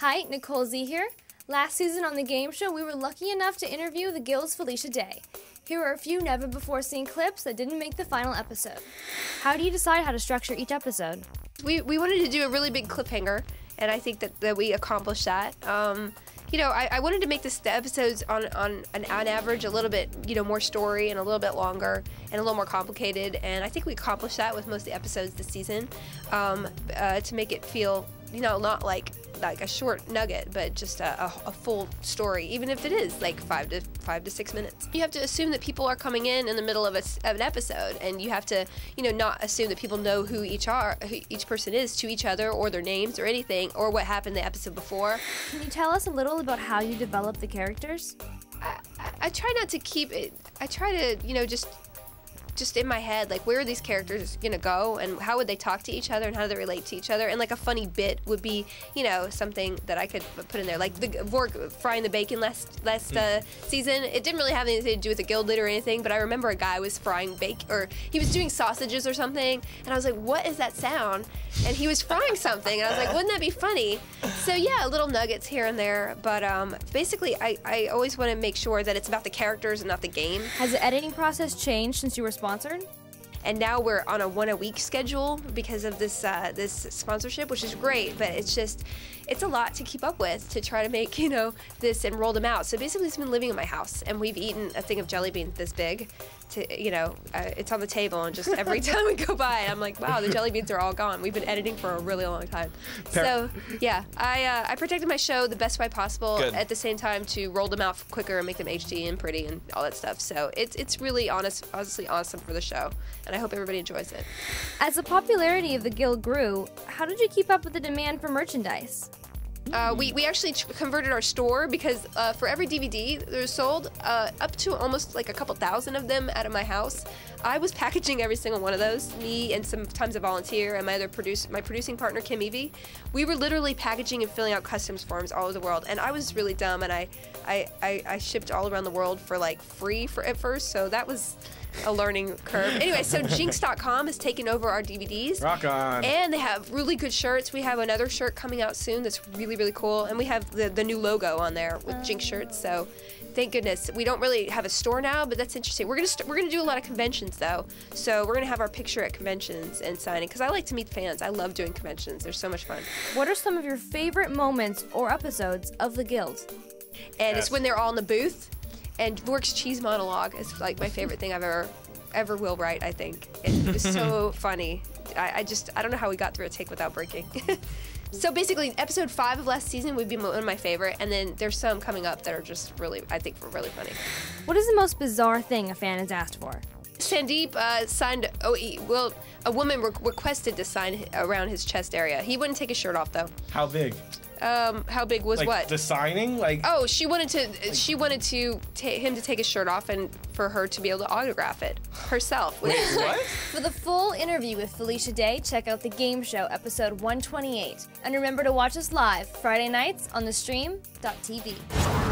Hi, Nicole Z here. Last season on the game show, we were lucky enough to interview the Guild's Felicia Day. Here are a few never-before-seen clips that didn't make the final episode. How do you decide how to structure each episode? We wanted to do a really big cliffhanger, and I think that we accomplished that. You know, I wanted to make the episodes on average a little bit, more story and a little bit longer and a little more complicated, and I think we accomplished that with most of the episodes this season, to make it feel, not like a short nugget, but just a full story, even if it is like 5 to 6 minutes. You have to assume that people are coming in the middle of an episode, and you have to, not assume that people know who each person is to each other, or their names, or anything, or what happened the episode before. Can you tell us a little about how you develop the characters? I try not to keep it. I try to, just in my head, like, where are these characters gonna go, and how would they talk to each other, and how do they relate to each other, and like a funny bit would be, something that I could put in there, like the Vork frying the bacon last season. It didn't really have anything to do with the guild leader or anything, but I remember a guy was frying bacon, or he was doing sausages or something, and I was like, what is that sound? And he was frying something, and I was like, wouldn't that be funny? So yeah, little nuggets here and there, but basically I always want to make sure that it's about the characters and not the game. Has the editing process changed since you were sponsored? And now we're on a one-a-week schedule because of this this sponsorship, which is great, but it's a lot to keep up with to try to make, this and roll them out. So basically it's been living in my house, and we've eaten a thing of jelly beans this big. It's on the table, and just every time we go by, I'm like, wow, the jelly beans are all gone. We've been editing for a really long time. So yeah, I protected my show the best way possible. Good. At the same time to roll them out quicker and make them HD and pretty and all that stuff. So it's really honestly awesome for the show, and I hope everybody enjoys it. As the popularity of the Guild grew, how did you keep up with the demand for merchandise? We actually converted our store, because for every DVD that was sold, up to almost like a couple thousand of them out of my house, I was packaging every single one of those. Me and sometimes a volunteer and my producing partner, Kim Evie, we were literally packaging and filling out customs forms all over the world. And I was really dumb, and I shipped all around the world for like free at first, so that was a learning curve. Anyway, so Jinx.com has taken over our DVDs. Rock on. And they have really good shirts. We have another shirt coming out soon that's really, really cool. And we have the new logo on there with Jinx shirts. So thank goodness. We don't really have a store now, but that's interesting. We're gonna do a lot of conventions though. So we're gonna have our picture at conventions and signing, because I like to meet fans. I love doing conventions. They're so much fun. What are some of your favorite moments or episodes of the Guild? And it's when they're all in the booth. And Vork's cheese monologue is like my favorite thing I've ever will write, I think. It was so funny. I don't know how we got through a take without breaking. So basically, episode 5 of last season would be one of my favorite, and then there's some coming up that are just really, I think, really funny. What is the most bizarre thing a fan has asked for? Sandeep signed, a woman requested to sign around his chest area. He wouldn't take his shirt off, though. How big? How big was like what? The signing? Like, oh, she wanted him to take his shirt off and for her to be able to autograph it herself. Wait, what? For the full interview with Felicia Day, check out the game show, episode 128. And remember to watch us live Friday nights on thestream.tv.